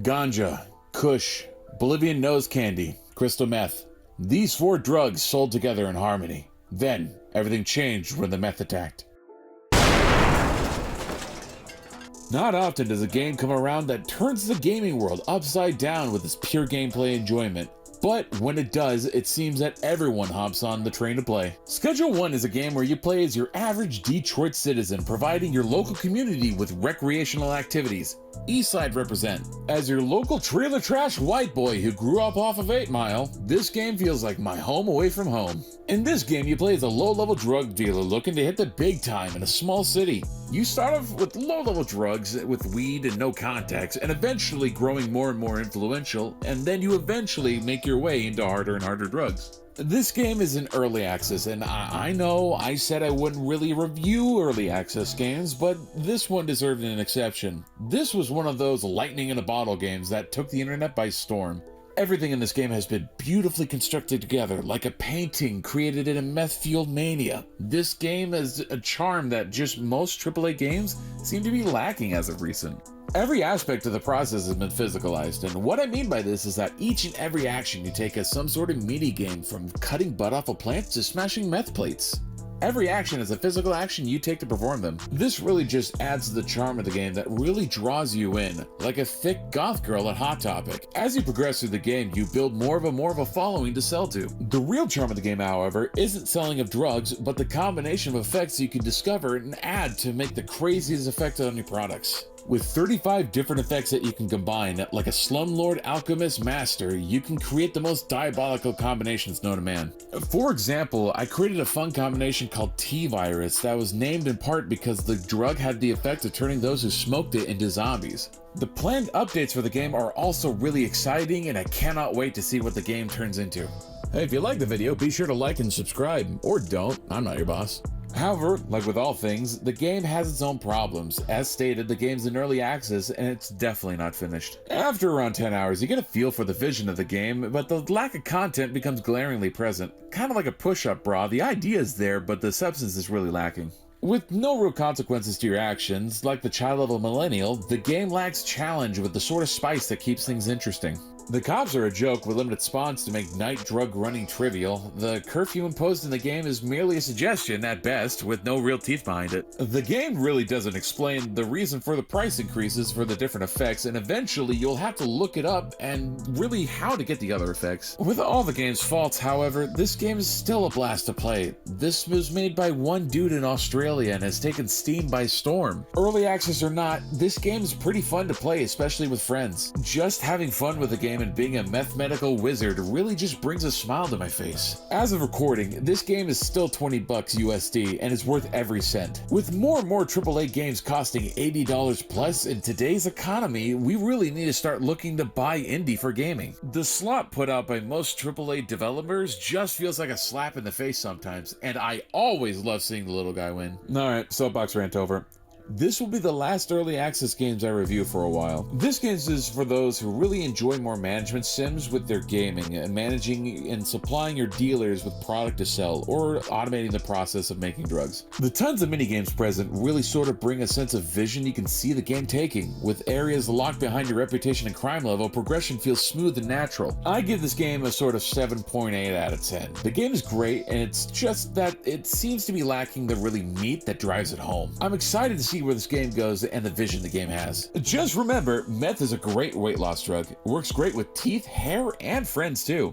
Ganja, Kush, Bolivian nose candy, crystal meth. These 4 drugs sold together in harmony. Then, everything changed when the meth attacked. Not often does a game come around that turns the gaming world upside down with its pure gameplay enjoyment. But when it does, it seems that everyone hops on the train to play. Schedule 1 is a game where you play as your average Detroit citizen, providing your local community with recreational activities. Eastside represent. As your local trailer trash white boy who grew up off of 8 Mile, this game feels like my home away from home. In this game, you play as a low-level drug dealer looking to hit the big time in a small city. You start off with low-level drugs with weed and no contacts, and eventually growing more and more influential, and then you eventually make your way into harder and harder drugs. This game is in early access, and I know I said I wouldn't really review early access games, but this one deserved an exception. This was one of those lightning in a bottle games that took the internet by storm. Everything in this game has been beautifully constructed together, like a painting created in a meth-fueled mania. This game has a charm that just most AAA games seem to be lacking as of recent. Every aspect of the process has been physicalized, and what I mean by this is that each and every action you take has some sort of mini-game, from cutting butt off a plant to smashing meth plates. Every action is a physical action you take to perform them. This really just adds to the charm of the game that really draws you in, like a thick goth girl at Hot Topic. As you progress through the game, you build more of a following to sell to. The real charm of the game, however, isn't selling of drugs, but the combination of effects you can discover and add to make the craziest effect on your products. With 35 different effects that you can combine, like a slumlord alchemist master, you can create the most diabolical combinations known to man. For example, I created a fun combination called T-Virus that was named in part because the drug had the effect of turning those who smoked it into zombies. The planned updates for the game are also really exciting, and I cannot wait to see what the game turns into. Hey, if you liked the video, be sure to like and subscribe, or don't, I'm not your boss. However, like with all things, the game has its own problems. As stated, the game's in early access and it's definitely not finished. After around 10 hours, you get a feel for the vision of the game, but the lack of content becomes glaringly present. Kind of like a push-up bra, the idea is there, but the substance is really lacking. With no real consequences to your actions, like the child of a millennial, the game lacks challenge with the sort of spice that keeps things interesting. The cops are a joke with limited spawns to make night drug running trivial. The curfew imposed in the game is merely a suggestion at best, with no real teeth behind it. The game really doesn't explain the reason for the price increases for the different effects, and eventually you'll have to look it up and really how to get the other effects. With all the game's faults, however, this game is still a blast to play. This was made by one dude in Australia and has taken Steam by storm. Early access or not, this game is pretty fun to play, especially with friends. Just having fun with the game and being a mathematical wizard really just brings a smile to my face. As of recording, this game is still $20 USD and is worth every cent. With more and more AAA games costing $80 plus in today's economy, we really need to start looking to buy indie for gaming. The slop put out by most AAA developers just feels like a slap in the face sometimes, and I always love seeing the little guy win. Alright, soapbox rant over. This will be the last early access games I review for a while. This game is for those who really enjoy more management sims with their gaming, and managing and supplying your dealers with product to sell, or automating the process of making drugs. The tons of minigames present really sort of bring a sense of vision you can see the game taking. With areas locked behind your reputation and crime level, progression feels smooth and natural. I give this game a sort of 7.8 out of 10. The game is great, and it's just that it seems to be lacking the really meat that drives it home. I'm excited to see where this game goes and the vision the game has. Just remember, meth is a great weight loss drug. It works great with teeth, hair, and friends too.